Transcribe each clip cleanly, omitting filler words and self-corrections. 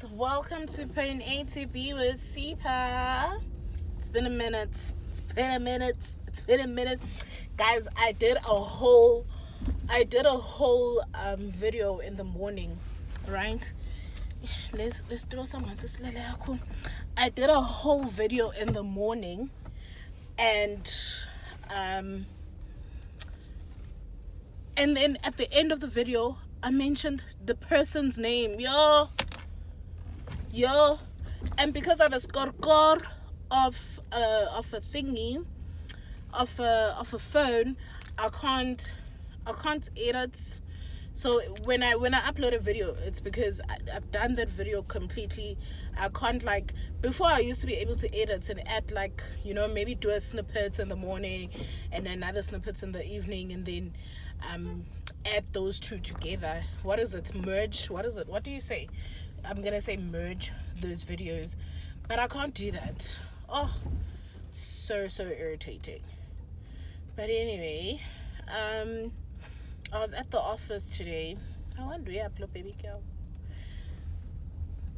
guys, welcome to Point A to B with Sipa. It's been a minute. Guys, I did a whole video in the morning, right? Let's do something. I did a whole video in the morning, and then at the end of the video I mentioned the person's name, yo, and because I have a score of a thingy, of a phone, I can't edit. So when I upload a video, it's because I've done that video completely. I can't, like, before I used to be able to edit and add, like, maybe do a snippet in the morning and another snippet in the evening, and then add those two together. What is it? Merge? What is it? What do you say? I'm gonna say merge those videos, but I can't do that. Oh, so irritating. But anyway, I was at the office today. I want to upload, baby girl.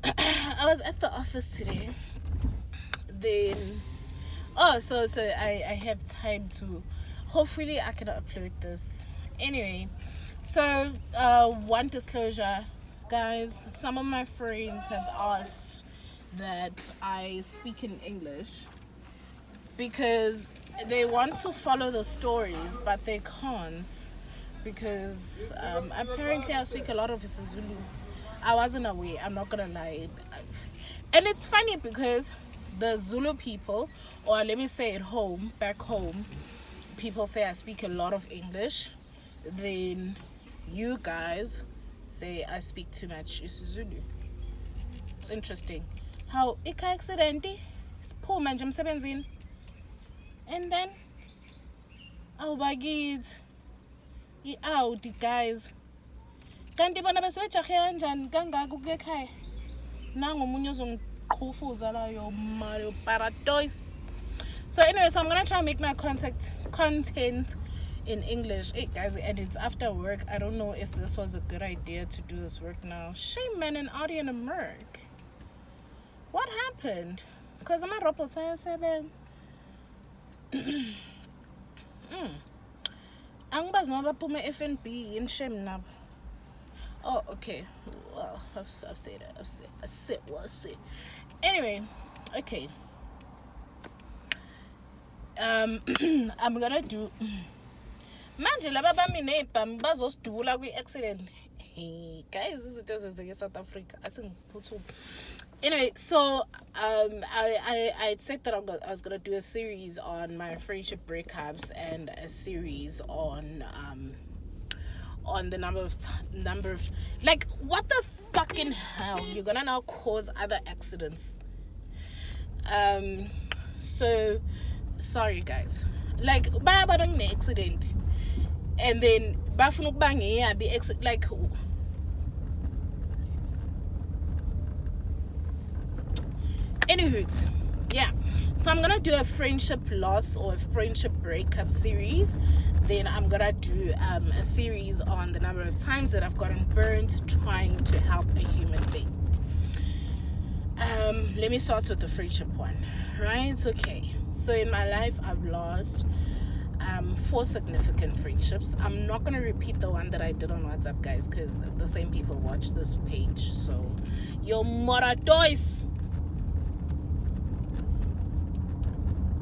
I was at the office today. Then, so I have time to. Hopefully, I can upload this. Anyway, so one disclosure, guys. Some of my friends have asked that I speak in English because they want to follow the stories, but they can't because apparently I speak a lot of Zulu. I wasn't aware, I'm not gonna lie. And it's funny because the Zulu people, or let me say back home, people say I speak a lot of English. Then you guys say I speak too much isiZulu. It's interesting how ika accident poor man emsebenzini, and then awubakithi i-out guys, kanti bona besebejahe kanjani kangaka ukuya ekhaya. Nangomunye ozongiqhufuza la yo Mario Paradois. So anyway, so I'm gonna try and make my content in English. Hey guys, and it's after work. I don't know if this was a good idea to do this work now. Shame, man, an audio in America. What happened? Because I'm a robot. Angibazi noma baphuma FNB in shame now. Oh, okay. Well, I've said it. I said what I said. Anyway, okay. I'm gonna do. Manje laba bami nebhami bazosidubula kwi-accident. Hey guys, this is in South Africa. I think anyway, so I said that I was gonna do a series on my friendship breakups and a series on the number of like, what the fucking hell, you're gonna now cause other accidents. So sorry guys, like baba dang accident, and then bafuna ukubanga be like, anywho, yeah. So I'm gonna do a friendship loss or a friendship breakup series. Then I'm gonna do a series on the number of times that I've gotten burned trying to help a human being. Let me start with the friendship one, right? Okay, so in my life I've lost 4 significant friendships. I'm not gonna repeat the one that I did on WhatsApp, guys, because the same people watch this page. So yo moradois,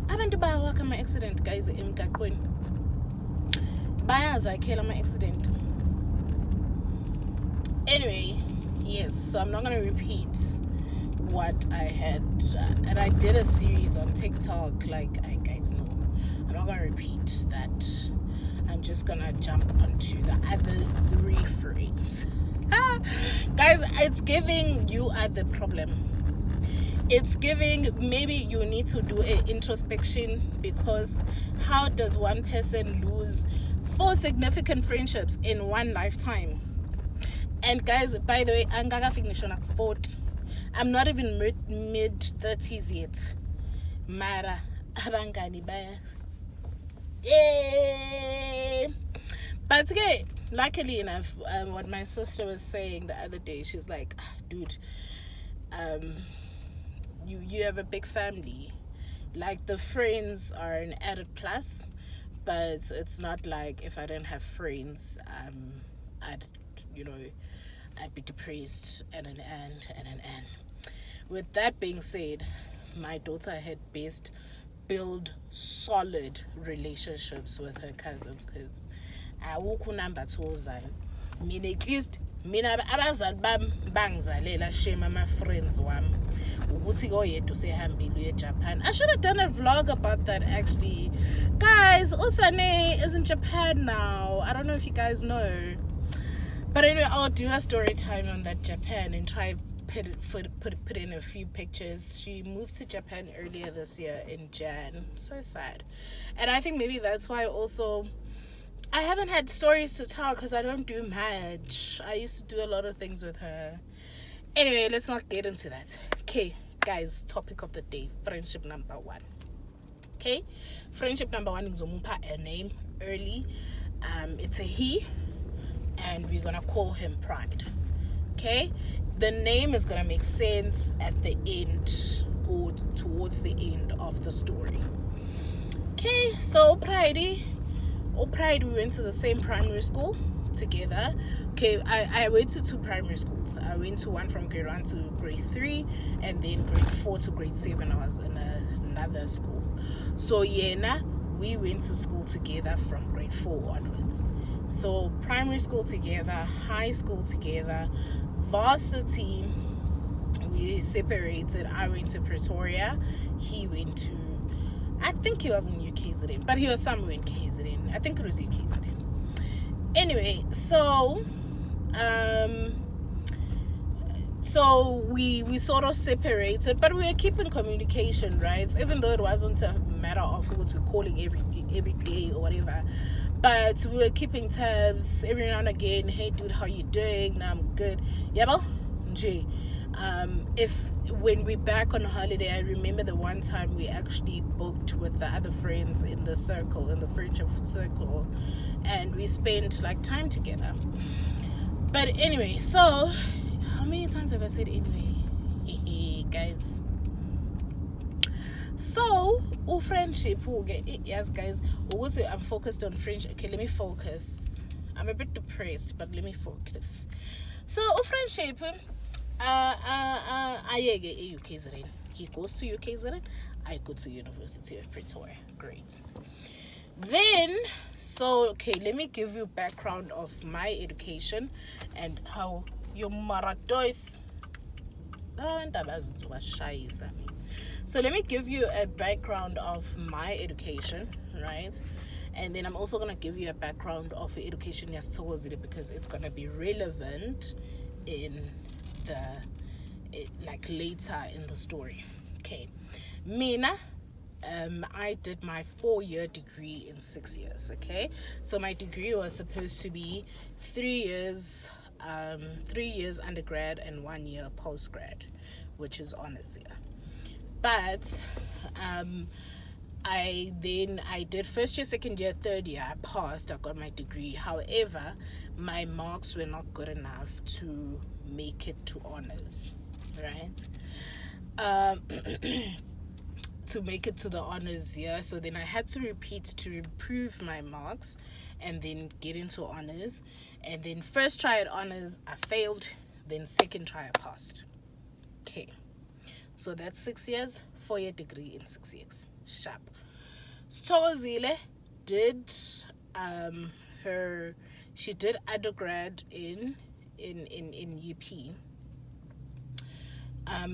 abantu bayawakha ama-accident, guys, emgaqweni bayazakhela ama-accident. Anyway, yes, so I'm not gonna repeat what I had, and I did a series on TikTok, like, I guys know. I'm not gonna repeat that. I'm just gonna jump onto the other 3 friends. Guys, it's giving you are the problem. It's giving, maybe you need to do an introspection, because how does one person lose 4 significant friendships in one lifetime? And guys, by the way, I'm gonna finish on 40. I'm not even mid-30s yet. Mara abangani baya. Yeah. But okay, luckily enough, what my sister was saying the other day, she's like, dude, you have a big family. Like the friends are an added plus, but it's not like if I didn't have friends, I'd you know I'd be depressed at an end and an end. With that being said, my daughter had best build solid relationships with her cousins because awukho number two ozayo. Mina at least mina abazali bami bangizalela shame ama-friends wami ukuthi koyedwa usehambile uye eJapan. I should have done a vlog about that actually. Guys, Usane is in Japan now. I don't know if you guys know. But anyway, I'll do a story time on that Japan and try put in a few pictures. She moved to Japan earlier this year in Jan. So sad. And I think maybe that's why also I haven't had stories to tell because I don't do much. I used to do a lot of things with her. Anyway, let's not get into that. Okay, guys, topic of the day, friendship number 1. Okay, friendship number 1 is a name early. It's a he, and we're gonna call him Pride. Okay, the name is gonna make sense at the end or towards the end of the story. Okay, so Pride, we went to the same primary school together. Okay, I went to 2 primary schools. I went to one from grade 1 to grade 3, and then grade 4 to grade 7 I was in another school. So we went to school together from grade 4 onwards. So primary school together, high school together, varsity we separated. I went to Pretoria, he went to, I think he was in UKZN, but he was somewhere in KZN. I think it was UKZN. Anyway, so we sort of separated, but we were keeping communication, right? Even though it wasn't a matter of who was calling every day or whatever, but we were keeping tabs every now and again. Hey dude, how you doing? Nah, I'm good. Yabo? J. If when we're back on holiday, I remember the one time we actually booked with the other friends in the circle, in the friendship circle, and we spent like time together. But anyway, so how many times have I said anyway? Guys. So, friendship, yes, guys. Also, I'm focused on friendship. Okay, let me focus. I'm a bit depressed, but let me focus. So, friendship. UKZN. He goes to UKZN. I go to University of Pretoria. Great. Then, so okay, let me give you background of my education and how your maradois. So let me give you a background of my education, right? And then I'm also gonna give you a background of education because it's gonna be relevant in like later in the story. Okay, Mina, I did my 4-year degree in 6 years. Okay, so my degree was supposed to be 3 years, 3 years undergrad and 1 year postgrad, which is honors year. But I did first year, second year, third year. I passed. I got my degree. However, my marks were not good enough to make it to honors, right? To make it to the honors year. So then I had to repeat to improve my marks and then get into honors. And then first try at honors, I failed. Then second try, I passed. Okay. So that's 6 years, 4-year degree in 6 years. Sharp. Stozile did she did undergrad in UP.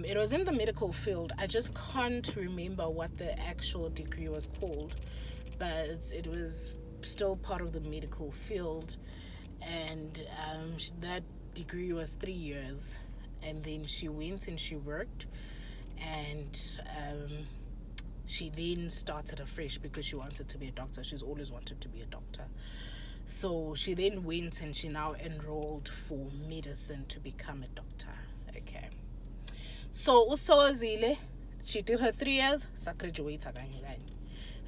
It was in the medical field. I just can't remember what the actual degree was called, but it was still part of the medical field, and that degree was 3 years. And then she went and she worked, and she then started afresh because she wanted to be a doctor. She's always wanted to be a doctor. So she then went and she now enrolled for medicine to become a doctor. Okay. So Usozile, she did her 3 years, sagraduated kanye.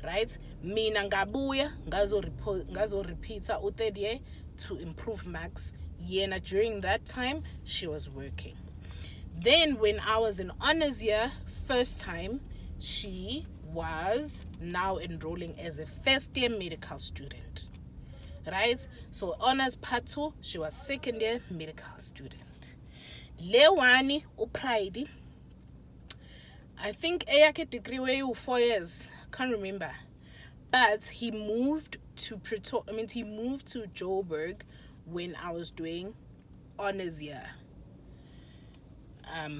Right? Mina ngabuya, ngazo repeater u-3rd year to improve marks. Yena during that time she was working. Then when I was in honors year, first time, she was now enrolling as a first year medical student. Right? So honors part 2, she was second year medical student. Lewani upride. I think eyake degree were 4 years. Can't remember. But he moved to he moved to Joburg when I was doing honors year.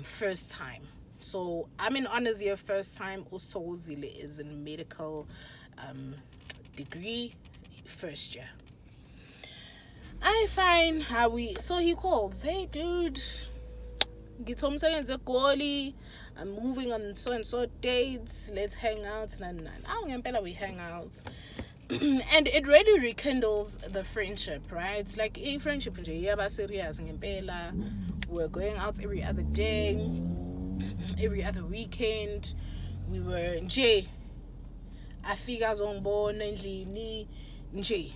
First time. So I'm in honors year first time. Usithokozile is in medical degree first year. I find how so he calls, hey dude, get home saying Goli, I'm moving on so and so dates, let's hang out. We hang out. And it really rekindles the friendship, right? Like a friendship serious. We're going out every other day, every other weekend. We were nje afika zongbona endlini nje.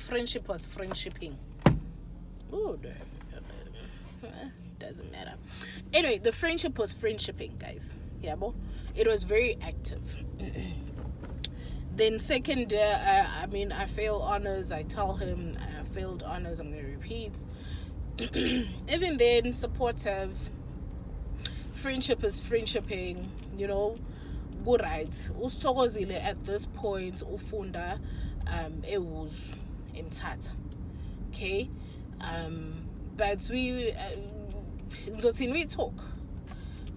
Friendship was friendshipping. Oh, doesn't matter. Anyway, the friendship was friendshipping, guys. Yeah, bo. It was very active. Then second year, I failed honors. I tell him I failed honors. I'm gonna repeat. Even then, supportive. Friendship is friendshipping. You know, good right. Usithokozile at this point. Ufunda. It was imthatha. Okay. But we talk,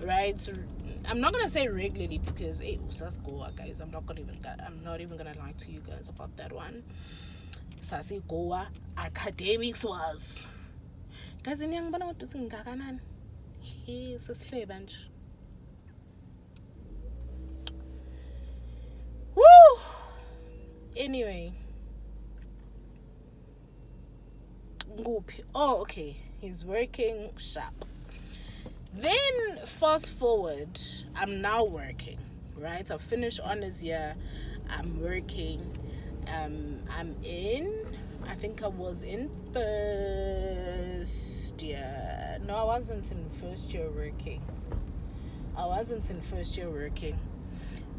right? I'm not gonna say regularly because just Goa, guys. I'm not even gonna lie to you guys about that one. Sasi Goa academics was. Guys, ngiyangibona ukuthi ngingakanani. Sesihleba nje. Woo! Anyway. Oh, okay. He's working sharp. Then fast forward, I'm now working, right? I've finished honors year. I'm working. I think I was in first year. No, I wasn't in first year working.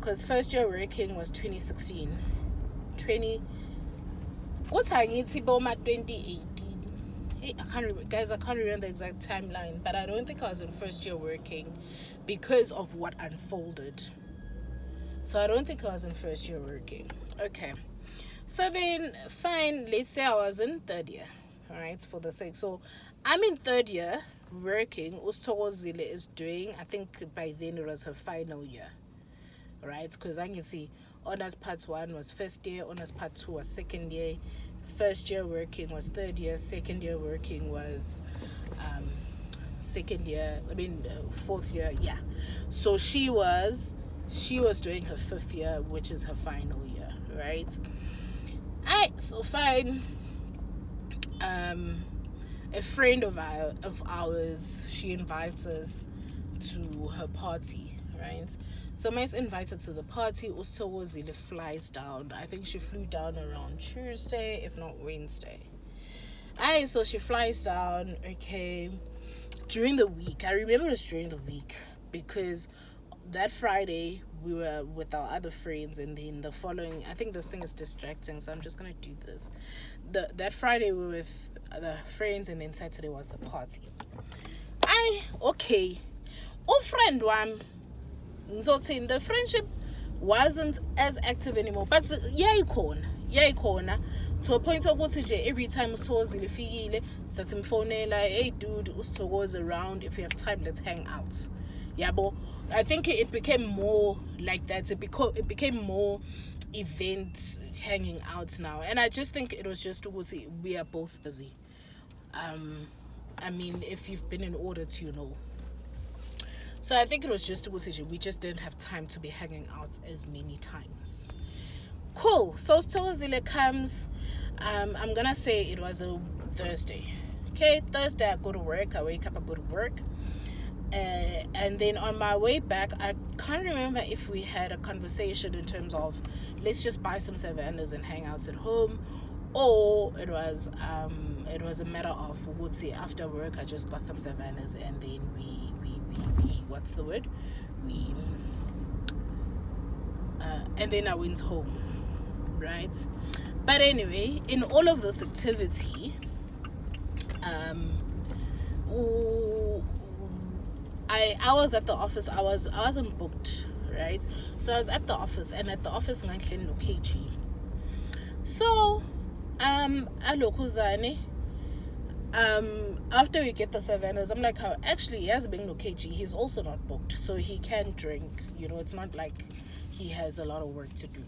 Because first year working was 2016. What's hanging 2018? I can't remember the exact timeline, but I don't think I was in first year working because of what unfolded. So I don't think I was in first year working. Okay. So then, fine, let's say I was in third year, all right, for the sake. So I'm in third year working. Usithokozile is doing, I think by then it was her final year, right? Because I can see honors part 1 was first year, honors part 2 was second year. First year working was third year, second year working was fourth year, yeah. So she was doing her 5th year, which is her final year, right? So fine. A friend of ours, she invites us to her party, right? So Mace invited to the party. Usithokozile flies down. I think she flew down around Tuesday, if not Wednesday. So she flies down. Okay, during the week. I remember it's during the week because that Friday we were with our other friends, and then the following. I think this thing is distracting, so I'm just gonna do this. That Friday we were with the friends, and then Saturday was the party. Okay. Oh, friend one. So the friendship wasn't as active anymore, but yeah, to a point of what every time Usithokozile fikile sasimfonela, hey dude, Usithokoze around, if you have time let's hang out. Yeah, but I think it became more like that. It became more events hanging out now, and I just think it was just we are both busy. If you've been in audit, you know. So I think it was just we just didn't have time to be hanging out as many times. Cool. So Usithokozile comes. I'm gonna say it was a Thursday. Okay, Thursday I go to work. I wake up, I go to work. And then on my way back, I can't remember if we had a conversation in terms of let's just buy some Savannas and hang out at home, or it was it was a matter of, would say, after work I just got some Savannahs, and then we what's the word, we and then I went home, right? But anyway, in all of this activity, I was at the office. I wasn't booked, right? So I was at the office, and at the office I no KG. So alokuzane, after we get the Savannahs, I'm like, how actually he has been no KG, he's also not booked, so he can drink, you know, it's not like he has a lot of work to do.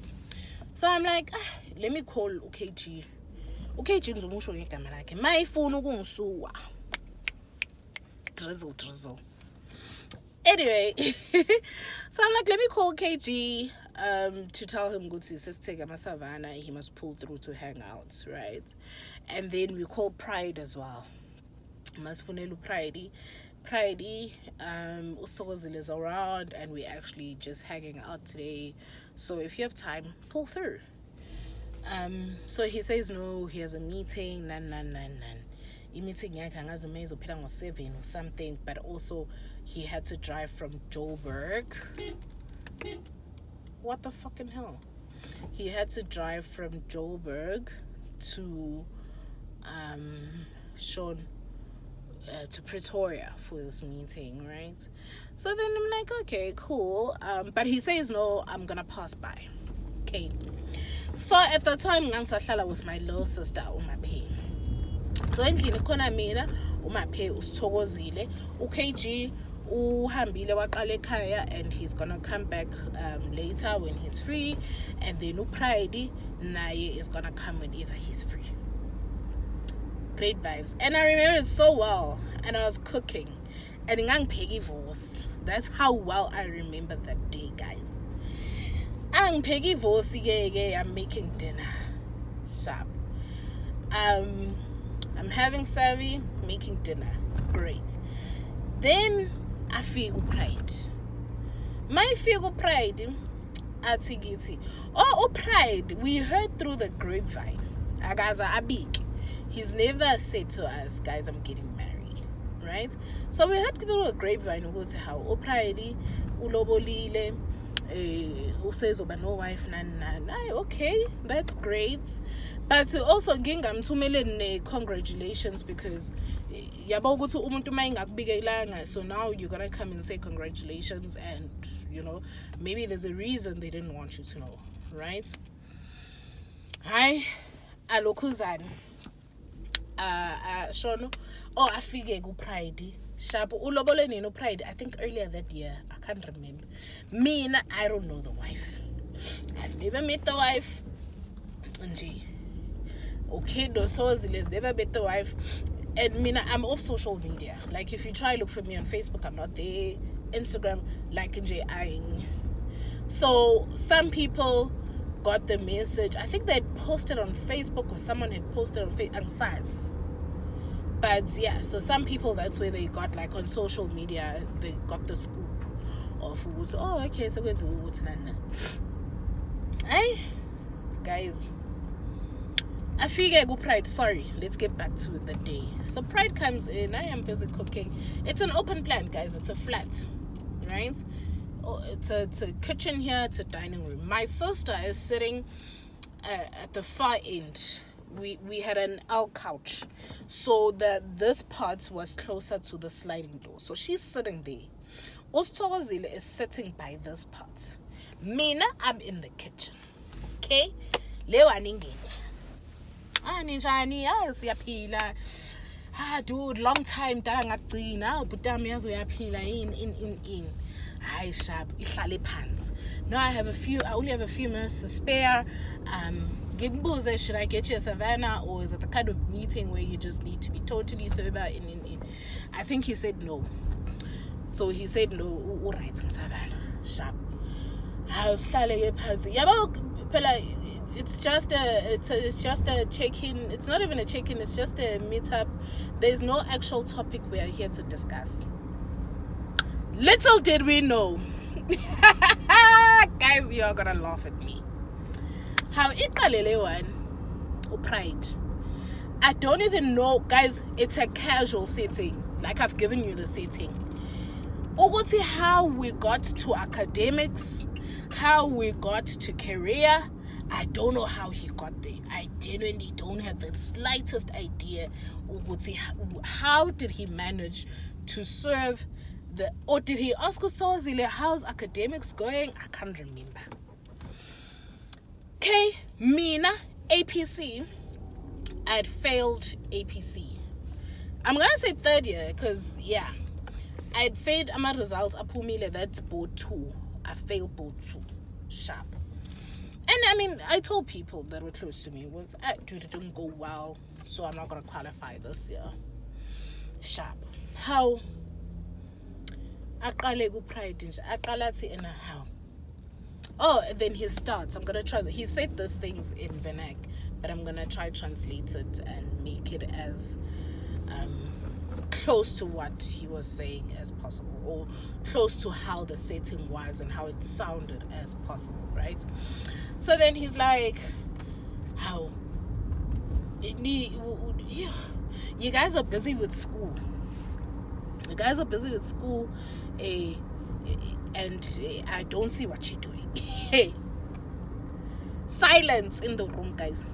So I'm like, let me call UKG. UKG ngizomusho ngegama lakhe. Mayifuna ukungisuwa. Drizzle. Anyway, so I'm like, let me call KG to tell him good to take a Savannah, he must pull through to hang out, right? And then we call Pride as well. Masfunelu Pride. Usogozile is around, and we're actually just hanging out today. So if you have time, pull through. So he says no, he has a meeting, nan. Meeting yakhe 7 or something, but also he had to drive from Joburg. What the fucking hell? He had to drive from Joburg to to Pretoria for this meeting, right? So then I'm like, okay, cool. But he says no, I'm gonna pass by. Okay. So at the time ngangisahlala with my little sister uMaphe. So endlini khona mina uMaphe usithokozile, uKG uhambile waqala ekhaya, and he's gonna come back later when he's free, and then uPride naye is gonna come whenever he's free. Great vibes. And I remember it so well, and I was cooking, and ngangipeki vosi. That's how well I remember that day, guys. Angipeki vosi ke, I'm making dinner. Sharp. I'm having savvy, making dinner. Great. Then I feel Pride. My feel Pride, atigiti. Oh, Pride, we heard through the grapevine. Agaza abik. He's never said to us, guys, I'm getting married, right? So we heard through a grapevine about how Pride, ulobolile, says oba no wife, nan. Okay, that's great. But also ngingam thumele congratulations, because yabo ukuthi umuntu mayingakubikeilanga, so now you're gonna come and say congratulations, and you know, maybe there's a reason they didn't want you to know, right? Hi, alokuzani. Shono, afike kuPride. Sharp ulobole nini Pride, I think earlier that year, I can't remember. Mina, I don't know the wife. I've never met the wife. Nje. Okay, Dosozile never met the wife. And Mina, I'm off social media. Like, if you try look for me on Facebook, I'm not there. Instagram, like Nje Aing. So some people got the message. I think they had posted on Facebook, or someone had posted on Facebook. But yeah, so some people, that's where they got, like, on social media, they got the scoop of who's, oh, okay, so it's who's nana. Hey, guys, I figure go Pride. Sorry, let's get back to the day. So Pride comes in. I am busy cooking. It's an open plan, guys. It's a flat, right? Oh, it's a kitchen here. It's a dining room. My sister is sitting at the far end. We had an L couch, so that this part was closer to the sliding door. So she's sitting there. Ostozile is sitting by this part. Mina, I'm in the kitchen. Okay? Leo aningeni. Ninjani, siyaphila. Dude, long time dala ngagcina. Ubutami yazo yaphila in. Hi, sharp. Ihlale phansi. Now I only have a few minutes to spare. Should I get you a Savannah, or is it the kind of meeting where you just need to be totally sober? I think he said no. So he said no. All right, Savannah, sharp. I was it's just a check-in. It's not even a check-in. It's just a meet-up. There's no actual topic we are here to discuss. Little did we know, guys, you are gonna laugh at me. How iqalele one Pride. I don't even know, guys. It's a casual setting. Like, I've given you the setting. Ukuthi how we got to academics, how we got to career, I don't know how he got there. I genuinely don't have the slightest idea. Ukuthi how did he manage to serve the, or did he ask Ustawazile how's academics going? I can't remember. Okay, mina APC, I'd failed APC. I'm gonna say third year because yeah, I'd failed my results. Apumile, that's board 2. I failed board 2. Sharp. And I mean, I told people that were close to me was, dude, it didn't go well, so I'm not gonna qualify this year. Sharp. How? Aqale ku pride nje. Aqalathi ena how? Oh, and then he starts. I'm gonna try. He said these things in vernac, but I'm gonna try translate it and make it as close to what he was saying as possible, or close to how the setting was and how it sounded as possible, right? So then he's like, how? You guys are busy with school. You guys are busy with school, and I don't see what you're doing. Hey, silence in the room, guys.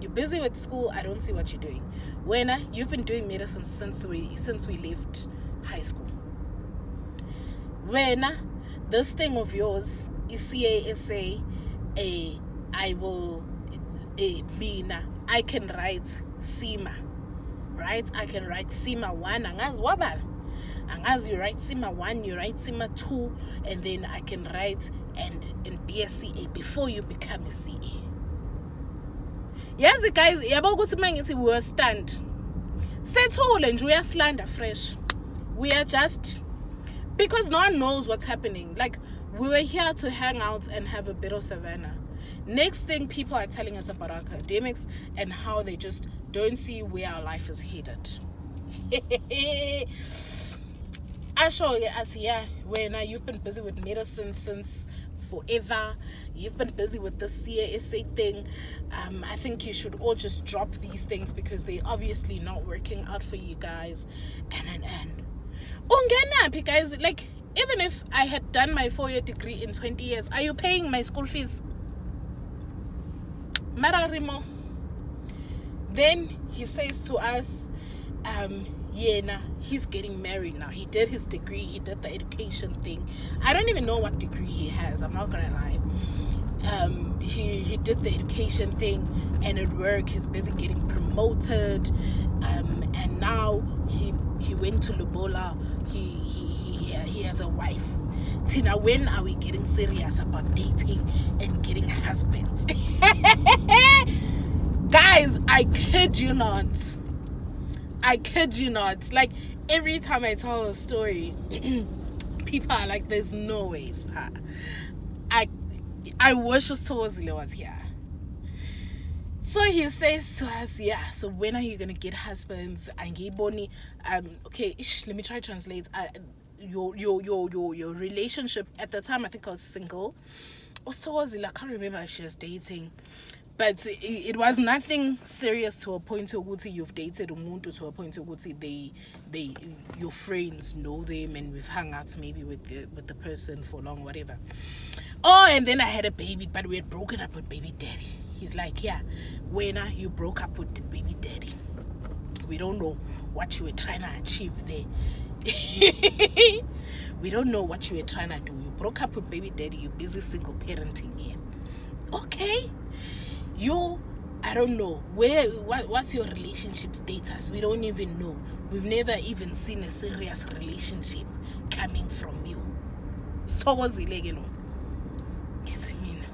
You're busy with school. I don't see what you're doing. Wena, you've been doing medicine since we left high school. Wena, this thing of yours is CASA. I will, mina. I can write SEMA, right? I can write SEMA 1. Angaz wabal. Angaz you write SEMA 1, you write SEMA 2, and then I can write and be a CA before you become a CA. Yes, guys, yabo ukuthi mangithi we stand. Sethule nje uyaslanda fresh. We are just, because no one knows what's happening. Like, we were here to hang out and have a bit of savannah. Next thing, people are telling us about academics and how they just don't see where our life is headed. I show you as here, when you've been busy with medicine since forever, you've been busy with the CASA thing. I think you should all just drop these things because they're obviously not working out for you guys. And ungenapi, guys, like, even if I had done my 4-year degree in 20 years, are you paying my school fees? Mararimo. Then he says to us, he's getting married now. He did his degree, he did the education thing. I don't even know what degree he has, I'm not gonna lie. He did the education thing, and at work he's busy getting promoted, and now he went to Lubola. He has a wife. Tina, when are we getting serious about dating and getting husbands? Guys, I kid you not. Like, every time I tell a story, people are like, there's no ways, pa. I wish Ustawazile was here. So he says to us, yeah, so when are you gonna get husbands? Okay, let me try to translate. Your relationship at the time, I think I was single. Ustawazile, I can't remember if she was dating. But it was nothing serious to a point to Uguti you've dated umuntu, to a point to Uguti they your friends know them and we've hung out maybe with the person for long, whatever. Oh, and then I had a baby, but we had broken up with baby daddy. He's like, yeah, when you broke up with the baby daddy, we don't know what you were trying to achieve there. We don't know what you were trying to do. You broke up with baby daddy, you're busy single parenting here. Okay. I don't know what's your relationship status. We don't even know. We've never even seen a serious relationship coming from you. So was illegal. It's mean.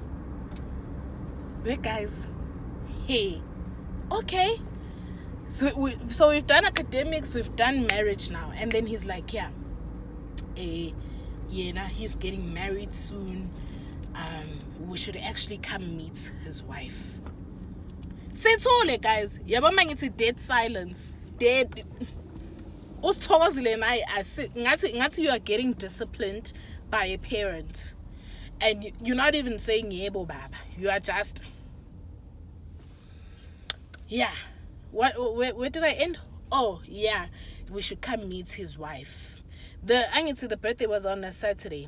Well, guys, hey, okay. So we've done academics, we've done marriage now, and then he's like, yeah, he's getting married soon. We should actually come meet his wife. Say it all, guys. It's a dead silence. Dead. Ustawazile and I say, you are getting disciplined by a parent, and you're not even saying yebo baba. You are just, yeah. Where did I end? Oh yeah, we should come meet his wife. The birthday was on a Saturday.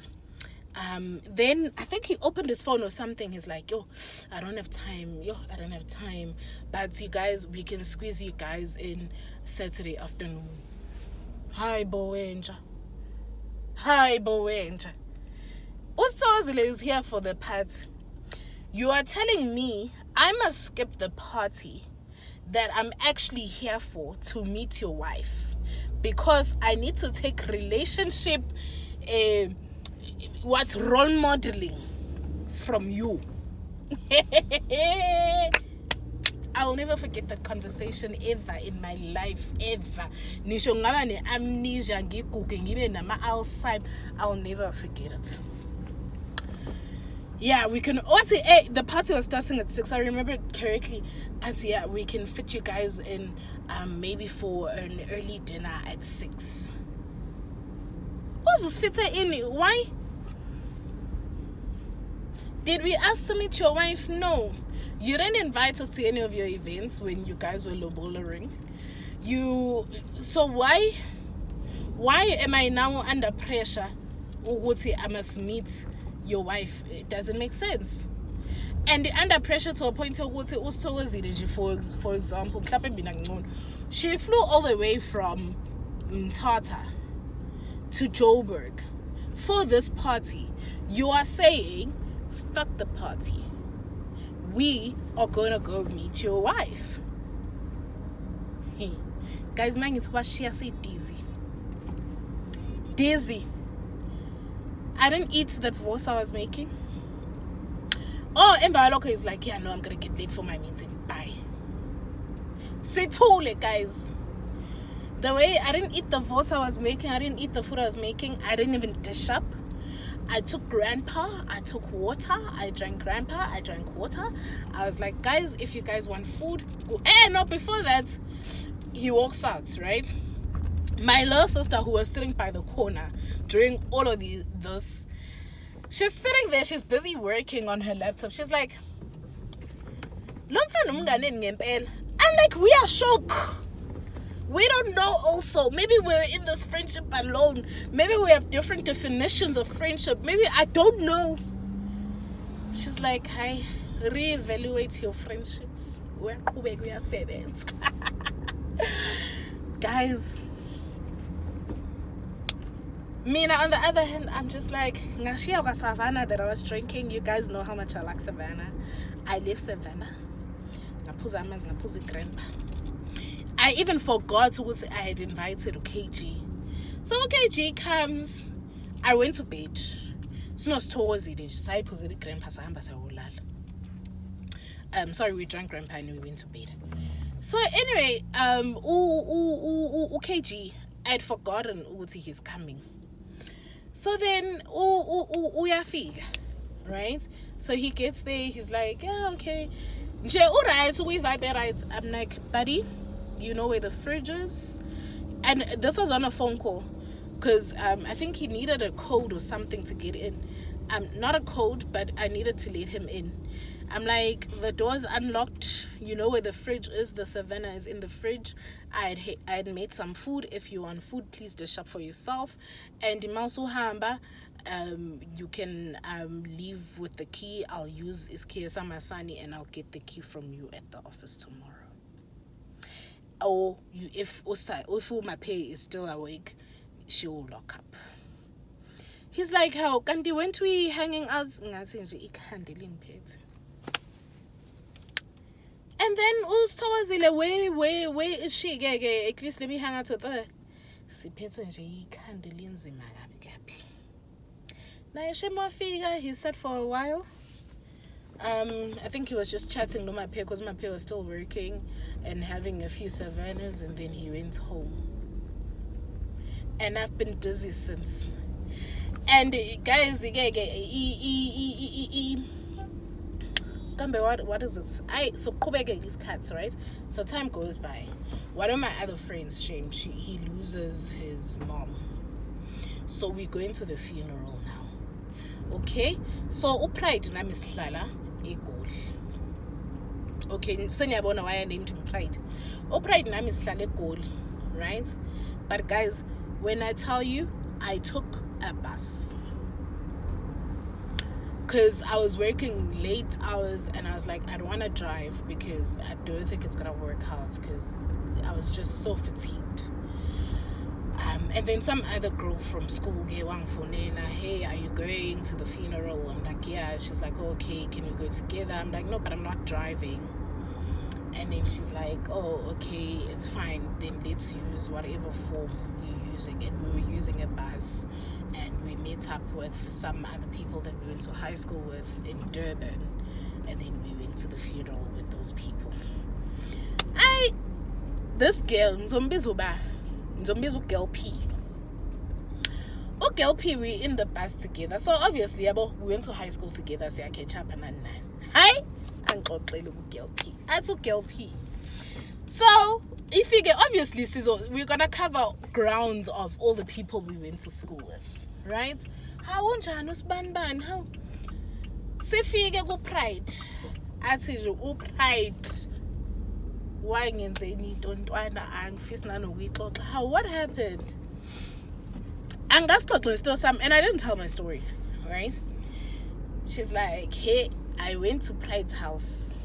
Then I think he opened his phone or something. He's like, yo, I don't have time. But you guys, we can squeeze you guys in Saturday afternoon. Hi Bowenja. Usithokozile is here for the party. You are telling me I must skip the party that I'm actually here for to meet your wife because I need to take relationship role modeling from you. I will never forget that conversation ever in my life, ever. Nisho ngaba ne-amnesia ngiguge ngibe nama-Alzheimer. I'll never forget it. Yeah, we can. The party was starting at 6. I remember it correctly. And so yeah, we can fit you guys in maybe for an early dinner at 6. Who's fit in? Why? Did we ask to meet your wife? No. You didn't invite us to any of your events when you guys were lowballering. So why am I now under pressure? I must meet your wife. It doesn't make sense. And under pressure to a point for example, she flew all the way from Mthatha to Joburg for this party. You are saying, fuck the party. We are gonna go meet your wife. Hey, guys, man, it's what she say dizzy. I didn't eat the voice I was making. Oh, and Bioloka is like, yeah, no, I'm gonna get late for my meeting. Bye. Say totally, guys. The way I didn't eat the voice I was making, I didn't eat the food I was making, I didn't even dish up. I took grandpa, I took water, I drank grandpa, I drank water. I was like, guys, if you guys want food, go. No, before that, he walks out, right? My little sister, who was sitting by the corner during all of this, she's sitting there, she's busy working on her laptop. She's like, I'm like, we are shocked. We don't know also. Maybe we're in this friendship alone. Maybe we have different definitions of friendship. Maybe I don't know. She's like, hi, reevaluate your friendships. We are sevens. Guys. Mina, on the other hand, I'm just like, Ngashiya Savannah that I was drinking. You guys know how much I like Savannah. I live Savannah. Ngapuza grandpa. I even forgot who I had invited KG. So KG comes. I went to bed. Sorry, we drank grandpa and we went to bed. So anyway, KG, I had forgotten he's coming. So then uyafika, right? So he gets there, he's like, yeah, okay. I'm like, buddy, you know where the fridge is? And this was on a phone call because I think he needed a code or something to get in. Not a code, but I needed to let him in. I'm like, the door's unlocked. You know where the fridge is. The Savannah is in the fridge. I had made some food. If you want food, please dish up for yourself. And Imausu Hamba, you can leave with the key. I'll use Iskesa Masani and I'll get the key from you at the office tomorrow. Or if Umape is still awake, she will lock up. He's like, how? Kandi, when we hanging out? And then Usithokozile, where is she? At least let me hang out with her. He sat for a while. I think he was just chatting to my pay because my pay was still working and having a few Savannahs, and then he went home. And I've been dizzy since. And guys, what is it? So Kubeke is cats, right? So time goes by. One of my other friends, Shame, he loses his mom. So we're going to the funeral now. Okay? So upride nami sihlala eGoli. Okay, seniyabona why I named him Pride. Pride nami sihlale eGoli, right? But guys, when I tell you, I took a bus. Because I was working late hours and I was like, I don't want to drive because I don't think it's going to work out because I was just so fatigued. And then some other girl from school gave one for Nena, hey, are you going to the funeral? I'm like, yeah. She's like, okay, can we go together? I'm like, no, but I'm not driving. And then she's like, oh, okay, it's fine. Then let's use whatever form you're using. And we were using a bus. And we met up with some other people that we went to high school with in Durban. And then we went to the funeral with those people. This girl, Nzombizo Girl P. Oh, Girl P, we in the bus together. So obviously, we went to high school together. So I catch up and hi. And God play little Girl P. I took Girl P. So if you get obviously, we're gonna cover grounds of all the people we went to school with, right? How unjani ban how sifike ku Pride athi u Pride why ngenzeni tontwana angifisi nanokuyixoxa. How what happened? Angasixoxa story some and I didn't tell my story, right? She's like, hey, I went to Pride's house.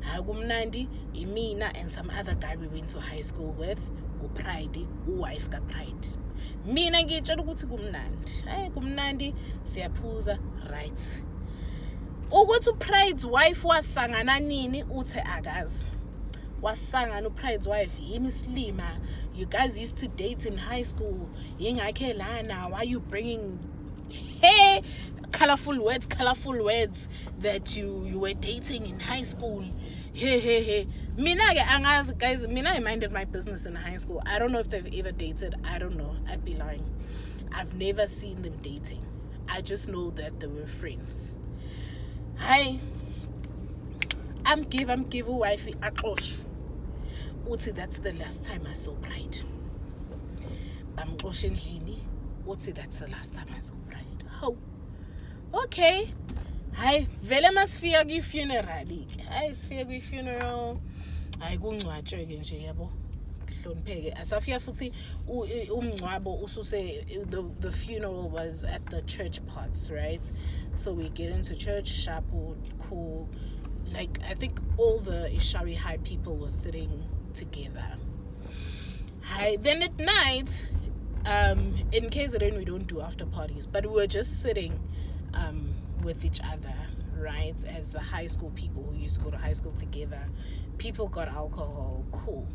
Agumnandi, Imina, and some other guy we went to high school with, Pride, wife ka Pride. Mina ngitshela ukuthi kumnandi. Kumnandi siyaphuza, right. Ukuthi Pride's wife wasangana nini uthe akazi. Wasangana Pride's wife yimi Slima. You guys used to date in high school. Yingakhe lana, why you bringing colorful words that you were dating in high school. Hey. Mina angazi guys, I minded my business in high school. I don't know if they've ever dated. I don't know. I'd be lying. I've never seen them dating. I just know that they were friends. Hi. I'm give wifey aqosh. Uthi that's the last time I saw Pride. I'm endlini. Uthi that's the last time I saw Pride. How? Okay. Hi, vele masifika kwi funeral. Hi, sifika kwi funeral. Hayi kungcwatshwe ke nje yabo. Hlonipheke. Asafika futhi umngcwabo ususe the funeral was at the church parts, right? So we get into church, shapo, cool. Like I think all the Ishari High people were sitting together. Hi, then at night, in KZN we don't do after parties, but we were just sitting with each other, right? As the high school people who used to go to high school together. People got alcohol, cool.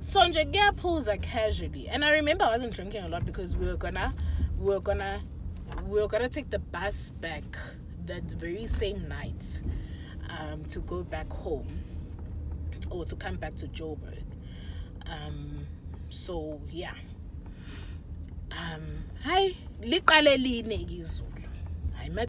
So nje ngiyaphuza casually, and I remember I wasn't drinking a lot because we were gonna take the bus back that very same night to go back home or to come back to Joburg. So yeah. Hi, liqale line izulu.